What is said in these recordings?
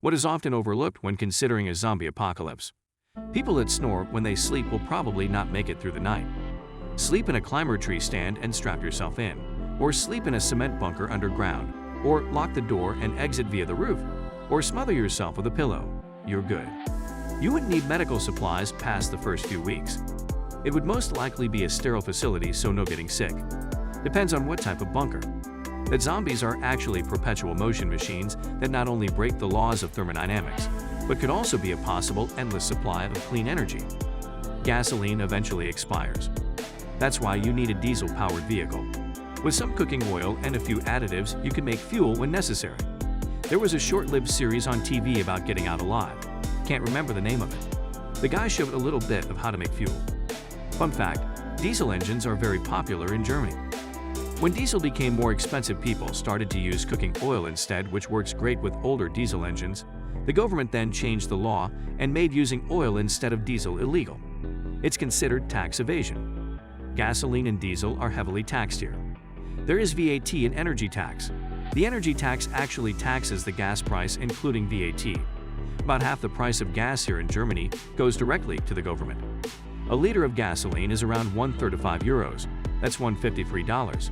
What is often overlooked when considering a zombie apocalypse? People that snore when they sleep will probably not make it through the night. Sleep in a climber tree stand and strap yourself in, or sleep in a cement bunker underground, or lock the door and exit via the roof, or smother yourself with a pillow. You're good. You wouldn't need medical supplies past the first few weeks. It would most likely be a sterile facility, so no getting sick. Depends on what type of bunker. That zombies are actually perpetual motion machines that not only break the laws of thermodynamics, but could also be a possible endless supply of clean energy. Gasoline eventually expires. That's why you need a diesel-powered vehicle. With some cooking oil and a few additives, you can make fuel when necessary. There was a short-lived series on TV about getting out alive. Can't remember the name of it. The guy showed a little bit of how to make fuel. Fun fact, diesel engines are very popular in Germany. When diesel became more expensive, people started to use cooking oil instead, which works great with older diesel engines. The government then changed the law and made using oil instead of diesel illegal. It's considered tax evasion. Gasoline and diesel are heavily taxed here. There is VAT and energy tax. The energy tax actually taxes the gas price, including VAT. About half the price of gas here in Germany goes directly to the government. A liter of gasoline is around 1/35 euros. That's $153.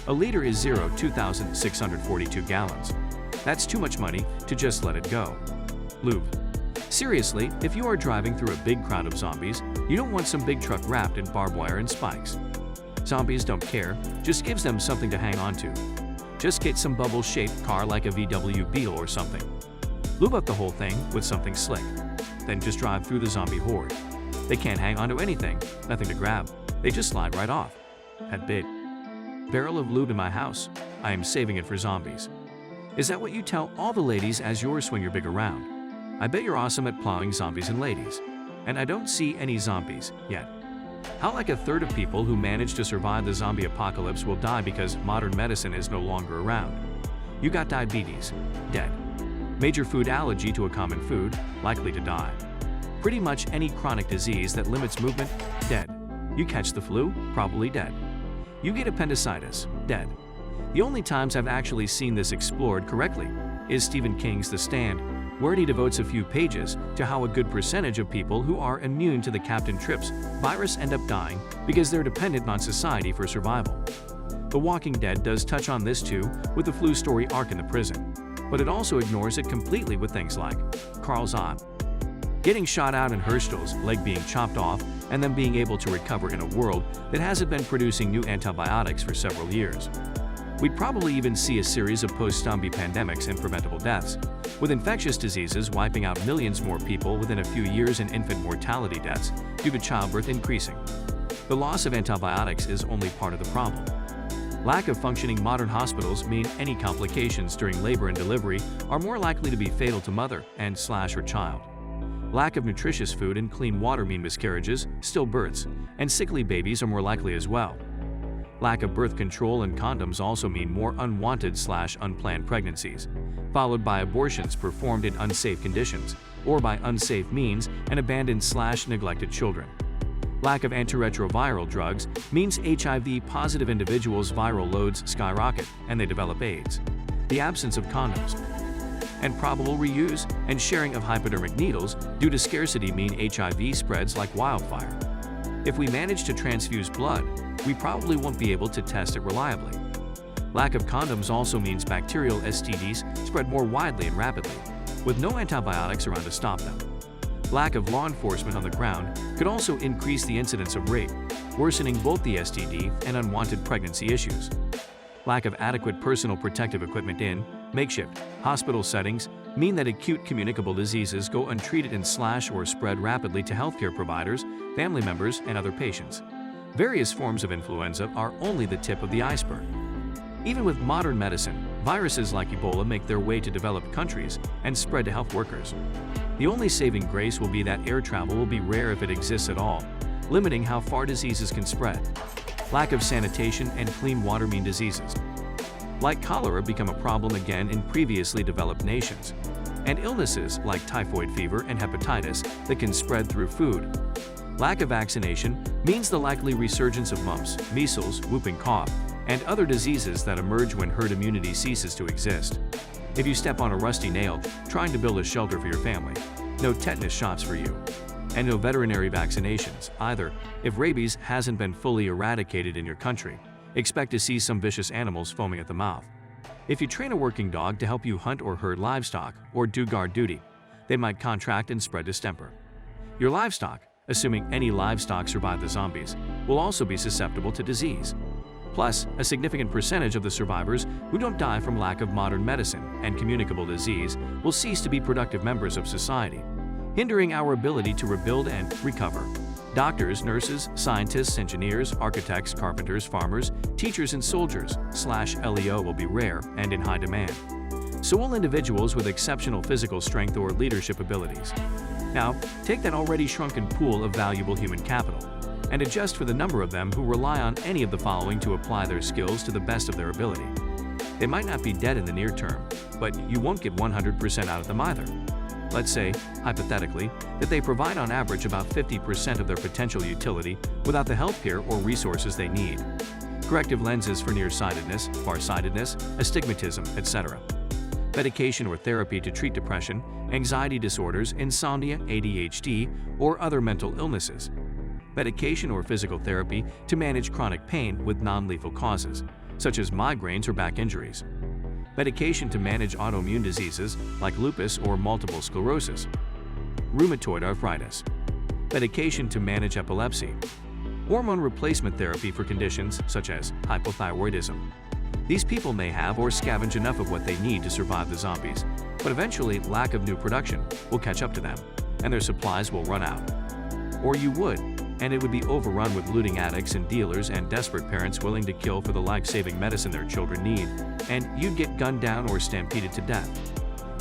A liter is 2,642 gallons. That's too much money to just let it go. Lube. Seriously, if you are driving through a big crowd of zombies, you don't want some big truck wrapped in barbed wire and spikes. Zombies don't care, just gives them something to hang on to. Just get some bubble-shaped car like a VW Beetle or something. Lube up the whole thing with something slick. Then just drive through the zombie horde. They can't hang onto anything, nothing to grab. They just slide right off. That big barrel of lube in my house. I am saving it for zombies. Is that what you tell all the ladies as yours swing your big around? I bet you're awesome at plowing zombies and ladies. And I don't see any zombies yet. How like a third of people who manage to survive the zombie apocalypse will die because modern medicine is no longer around. You got diabetes, dead. Major food allergy to a common food, likely to die. Pretty much any chronic disease that limits movement, dead. You catch the flu, probably dead. You get appendicitis, dead. The only times I've actually seen this explored correctly is Stephen King's The Stand, where he devotes a few pages to how a good percentage of people who are immune to the Captain Trips virus end up dying because they're dependent on society for survival. The Walking Dead does touch on this too with the flu story arc in the prison, but it also ignores it completely with things like Carl's aunt getting shot out and Herstel's leg being chopped off and then being able to recover in a world that hasn't been producing new antibiotics for several years. We'd probably even see a series of post-zombie pandemics and preventable deaths, with infectious diseases wiping out millions more people within a few years and infant mortality deaths due to childbirth increasing. The loss of antibiotics is only part of the problem. Lack of functioning modern hospitals mean any complications during labor and delivery are more likely to be fatal to mother and/or child. Lack of nutritious food and clean water mean miscarriages, stillbirths, and sickly babies are more likely as well. Lack of birth control and condoms also mean more unwanted/unplanned pregnancies, followed by abortions performed in unsafe conditions, or by unsafe means and abandoned/neglected children. Lack of antiretroviral drugs means HIV-positive individuals' viral loads skyrocket and they develop AIDS. The absence of condoms and probable reuse and sharing of hypodermic needles due to scarcity mean HIV spreads like wildfire. If we manage to transfuse blood, we probably won't be able to test it reliably. Lack of condoms also means bacterial STDs spread more widely and rapidly, with no antibiotics around to stop them. Lack of law enforcement on the ground could also increase the incidence of rape, worsening both the STD and unwanted pregnancy issues. Lack of adequate personal protective equipment in makeshift hospital settings mean that acute communicable diseases go untreated and/or spread rapidly to healthcare providers, family members, and other patients. Various forms of influenza are only the tip of the iceberg. Even with modern medicine, viruses like Ebola make their way to developed countries and spread to health workers. The only saving grace will be that air travel will be rare if it exists at all, limiting how far diseases can spread. Lack of sanitation and clean water mean diseases like cholera become a problem again in previously developed nations, and illnesses like typhoid fever and hepatitis that can spread through food. Lack of vaccination means the likely resurgence of mumps, measles, whooping cough, and other diseases that emerge when herd immunity ceases to exist. If you step on a rusty nail trying to build a shelter for your family, no tetanus shots for you. And no veterinary vaccinations either. If rabies hasn't been fully eradicated in your country, expect to see some vicious animals foaming at the mouth. If you train a working dog to help you hunt or herd livestock or do guard duty, they might contract and spread distemper. Your livestock, assuming any livestock survive the zombies, will also be susceptible to disease. Plus, a significant percentage of the survivors who don't die from lack of modern medicine and communicable disease will cease to be productive members of society, hindering our ability to rebuild and recover. Doctors, nurses, scientists, engineers, architects, carpenters, farmers, teachers, and soldiers/LEO will be rare and in high demand. So will individuals with exceptional physical strength or leadership abilities. Now, take that already shrunken pool of valuable human capital and adjust for the number of them who rely on any of the following to apply their skills to the best of their ability. They might not be dead in the near term, but you won't get 100% out of them either. Let's say, hypothetically, that they provide on average about 50% of their potential utility without the healthcare or resources they need. Corrective lenses for nearsightedness, farsightedness, astigmatism, etc. Medication or therapy to treat depression, anxiety disorders, insomnia, ADHD, or other mental illnesses. Medication or physical therapy to manage chronic pain with non-lethal causes, such as migraines or back injuries. Medication to manage autoimmune diseases like lupus or multiple sclerosis. Rheumatoid arthritis. Medication to manage epilepsy. Hormone replacement therapy for conditions such as hypothyroidism. These people may have or scavenge enough of what they need to survive the zombies, but eventually lack of new production will catch up to them, and their supplies will run out. Or you would, and it would be overrun with looting addicts and dealers and desperate parents willing to kill for the life-saving medicine their children need, and you'd get gunned down or stampeded to death.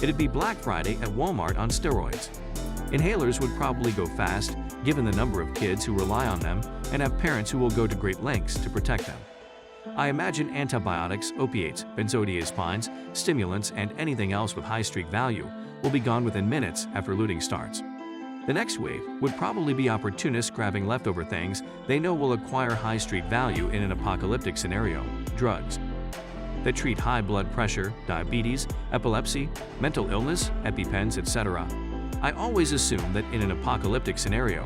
It'd be Black Friday at Walmart on steroids. Inhalers would probably go fast, given the number of kids who rely on them and have parents who will go to great lengths to protect them. I imagine antibiotics, opiates, benzodiazepines, stimulants, and anything else with high streak value will be gone within minutes after looting starts. The next wave would probably be opportunists grabbing leftover things they know will acquire high streak value in an apocalyptic scenario: drugs that treat high blood pressure, diabetes, epilepsy, mental illness, EpiPens, etc. I always assume that in an apocalyptic scenario,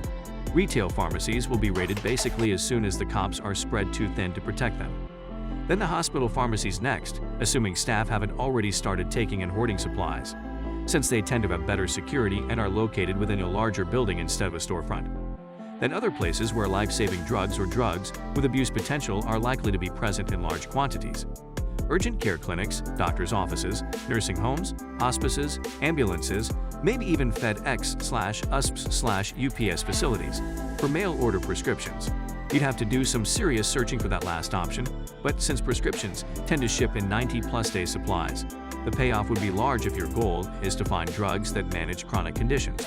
retail pharmacies will be raided basically as soon as the cops are spread too thin to protect them. Then the hospital pharmacies next, assuming staff haven't already started taking and hoarding supplies, since they tend to have better security and are located within a larger building instead of a storefront. Then other places where life-saving drugs or drugs with abuse potential are likely to be present in large quantities. Urgent care clinics, doctors' offices, nursing homes, hospices, ambulances, maybe even FedEx/USPS/UPS facilities for mail-order prescriptions. You'd have to do some serious searching for that last option, but since prescriptions tend to ship in 90-plus day supplies, the payoff would be large if your goal is to find drugs that manage chronic conditions.